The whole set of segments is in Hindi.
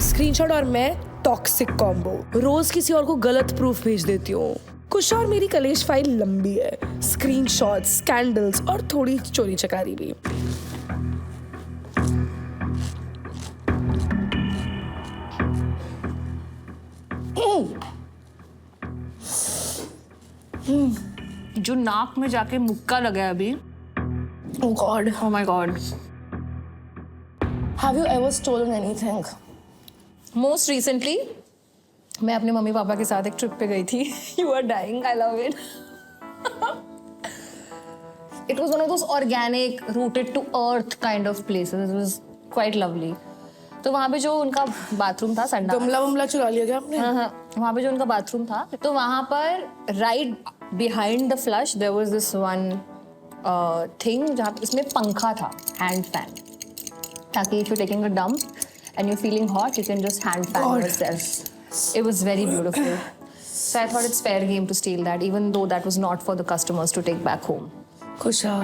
स्क्रीनशॉट और मैं टॉक्सिक कॉम्बो, रोज किसी और को गलत प्रूफ भेज देती हूँ। कुछ और मेरी कलेश फाइल लंबी है, स्क्रीनशॉट्स, स्कैंडल्स और थोड़ी चोरी चकारी भी। जो नाक में जाके मुक्का लगा है अभी। Oh God. Oh my God. Have you ever stolen anything? Most recently, मैं अपने मम्मी पापा के साथ एक ट्रिप पे गई थी। You are dying. I love it. It was one of those organic, rooted to earth kind of places. It was quite lovely. तो वहाँ पे जो उनका बाथरूम था, संडास। गमला चुरा लिया क्या आपने? हाँ, वहाँ पे जो उनका बाथरूम था, तो वहाँ पर right behind the flush there was this one thing जहाँ पे इसमें पंखा था, hand fan, ताकि if you're taking a dump and you're feeling hot, you can just hand fan yourself. It was very beautiful. So I thought it's fair game to steal that, even though that was not for the customers to take back home. कुशा,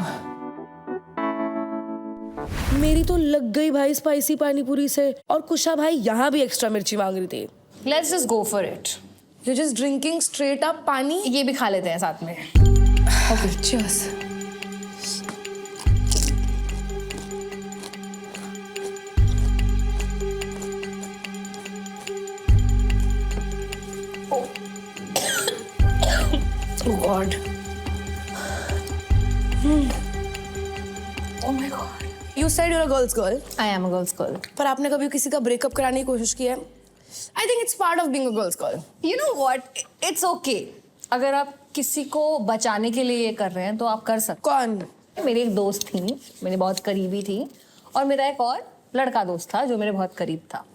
मेरी तो लग गई भाई स्पाइसी पानी पूरी से, और कुशा भाई यहाँ भी एक्स्ट्रा मिर्ची मांग रही थी। Let's just go for it. You're just drinking straight up पानी? ये भी खा लेते हैं साथ में। Okay, cheers. Oh God. Oh my God. You said you're a girl's girl. I am a girl's girl. पर आपने कभी किसी का ब्रेकअप कराने की कोशिश की है? I think it's part of being a girl's girl. You know what? It's okay. अगर आप किसी को बचाने के लिए ये कर रहे हैं तो आप कर सकते कौन? हैं। मेरी एक दोस्त थी, मेरी बहुत करीबी थी, और मेरा एक और लड़का दोस्त था जो मेरे बहुत करीब था।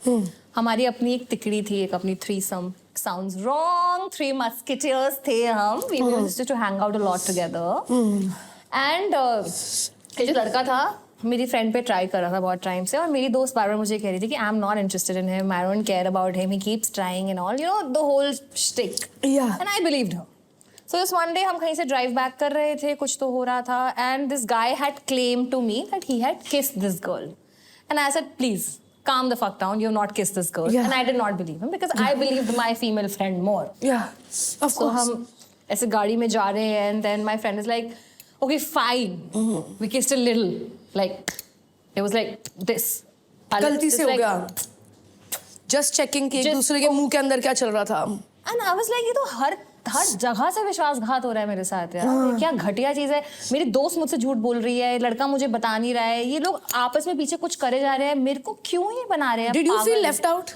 हमारी अपनी एक तिकड़ी थी, एक अपनी threesome. Sounds wrong. 3 musketeers थे हम. We used to hang out a lot together. And ये जो लड़का था मेरी फ्रेंड पे ट्राई कर रहा था बहुत टाइम से, और मेरी दोस्त बार बार मुझे कह रही थी कि I am not interested in him, I don't care about him, he keeps trying and all, you know, the whole stick. Yeah. And I believed her. So this one day हम कहीं से ड्राइव बैक कर रहे थे, कुछ तो हो रहा था, and this guy had claim to me that he had kissed this girl, and I said please calm the fuck down, you have not kissed this girl. Yeah. And I did not believe him because I believed my female friend more. Yeah, of So course. हम ऐसे गाड़ी में जा रहे हैं, and then my friend is like, okay, fine. We kissed a little, like it was like this. गलती से हो गया। Just checking कि एक दूसरे के मुंह के अंदर क्या चल रहा था। And I was like, ये तो हर जगह से विश्वासघात हो रहा है मेरे साथ यार। ये क्या घटिया चीज है। मेरी दोस्त मुझसे झूठ बोल रही है, लड़का मुझे बता नहीं रहा है, ये लोग आपस में पीछे कुछ करे जा रहे हैं, मेरे को क्यों ये बना रहे हैं? Did you feel left out?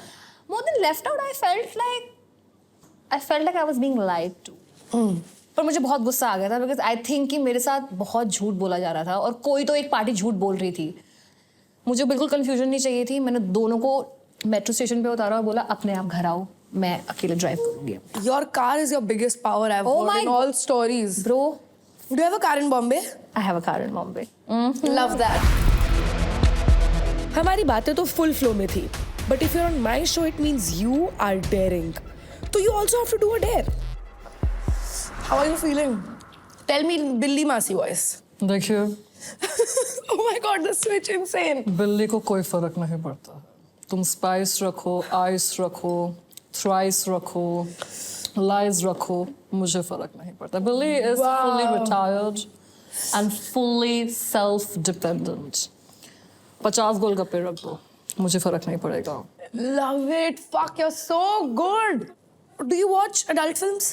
More than left out, I felt like I was being lied to. पर मुझे बहुत गुस्सा आ गया था because I think कि मेरे साथ बहुत झूठ बोला जा रहा था, और कोई तो एक पार्टी झूठ बोल रही थी। मुझे बिल्कुल कंफ्यूजन नहीं चाहिए थी। मैंने दोनों को मेट्रो स्टेशन पे उतारा और बोला अपने आप घर आओ, मैं अकेले ड्राइव करूंगी। Your car is your biggest power I've heard in all stories. Bro, Do you have a car in Bombay? I have a car in Bombay. Love that. हमारी बातें तो फुल फ्लो में थी, but if you're on my show it means you are daring. So you also have to do a dare. How are you feeling? Tell me Billy Masi voice. देखिए, Oh my God, the switch insane. बिल्ली को कोई फर्क नहीं पड़ता। तुम स्पाइस रखो, आइस रखो, थ्राइस रखो, लाइज रखो, मुझे फर्क नहीं पड़ता। बिल्ली is fully retired and fully self-dependent. 50 गोलगप्पे रख दो, मुझे फर्क नहीं पड़ेगा। Love it. Fuck, you're so good. Do you watch adult films?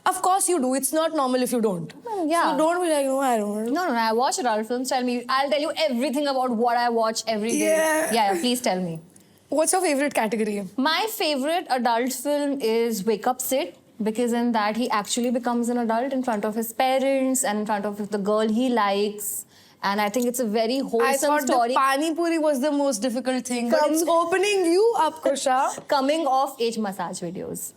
Of course you do. It's not normal if you don't. Yeah. So don't be like, no, I don't. No, I watch adult films. I'll tell you everything about what I watch every day. Yeah. Please tell me. What's your favorite category? My favorite adult film is Wake Up Sid, because in that he actually becomes an adult in front of his parents and in front of the girl he likes. And I think it's a very I wholesome thought story. the Pani Puri was the most difficult thing. But it's opening you up, Kusha. Coming off age massage videos.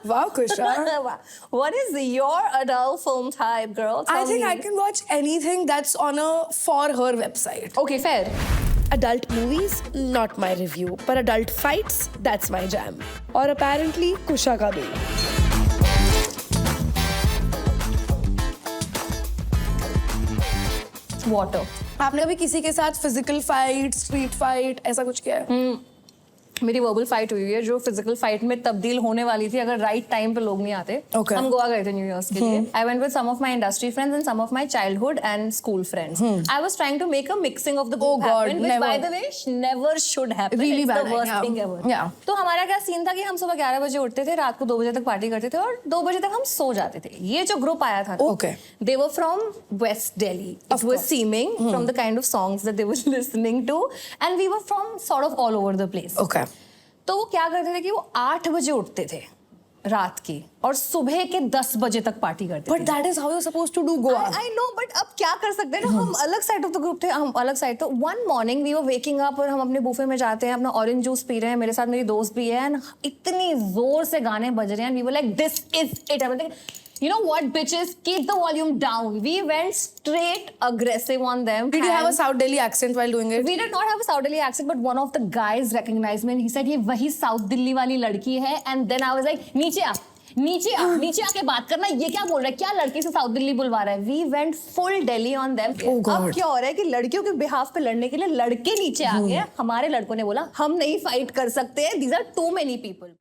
Wow, Kusha. What is your adult film type, girl? I Tell think me. I can watch anything that's on a for her website. Okay, fair. Adult movies, not my review. But adult fights, that's my jam. और apparently Kusha का भी. water. आपने कभी किसी के साथ फिजिकल फाइट, स्ट्रीट फाइट ऐसा कुछ किया है? मेरी वर्बल फाइट हुई है जो फिजिकल फाइट में तब्दील होने वाली थी अगर राइट टाइम पे लोग नहीं आते. Okay. हम गोवा गए थे न्यू ईयर्स के लिए. I went with some of my industry friends and some of my childhood and school friends. I was trying to make a mixing of the group happen which by the way never should happen. Really it's bad, the worst yeah. Thing ever. Yeah. तो हमारा क्या सीन था कि हम सुबह 11 बजे उठते थे, रात को 2 बजे तक पार्टी करते थे और 2 बजे तक हम सो जाते थे. ये जो ग्रुप आया था ना, Okay. they were from West Delhi. It was seeming from the kind of songs that they were listening to, and we were from sort of all over the place. Okay. तो वो क्या करते थे कि वो 8 बजे उठते थे रात की और सुबह के 10 बजे तक पार्टी करते But थे. that is how you're supposed to do Goa. I know, but अब क्या कर सकते हैं ना, हम अलग साइड ऑफ द ग्रुप थे, हम अलग साइड. तो one morning we were waking up और हम अपने बुफे में जाते हैं, अपना ऑरेंज जूस पी रहे हैं, मेरे साथ मेरी दोस्त भी है, एंड इतनी जोर से गाने बज रहे हैं, we were like this is it. You know what, bitches? Keep the volume down. We went straight aggressive on them. Did you have a and South Delhi accent while doing it? We did not have a South Delhi accent, but one of the guys recognized me and he said, "ये वही South Delhi वाली लड़की है." And then I was like, नीचे आ, नीचे आके बात करना. ये क्या बोल रहा है? क्या लड़की से साउथ दिल्ली बुलवा रहा है? We went full Delhi on them. Oh God. अब क्या हो रहा है कि लड़कियों के बिहाफ पे लड़ने के लिए लड़के नीचे आ गए. हमारे लड़कों ने बोला हम नहीं फाइट कर सकते. These are too many people.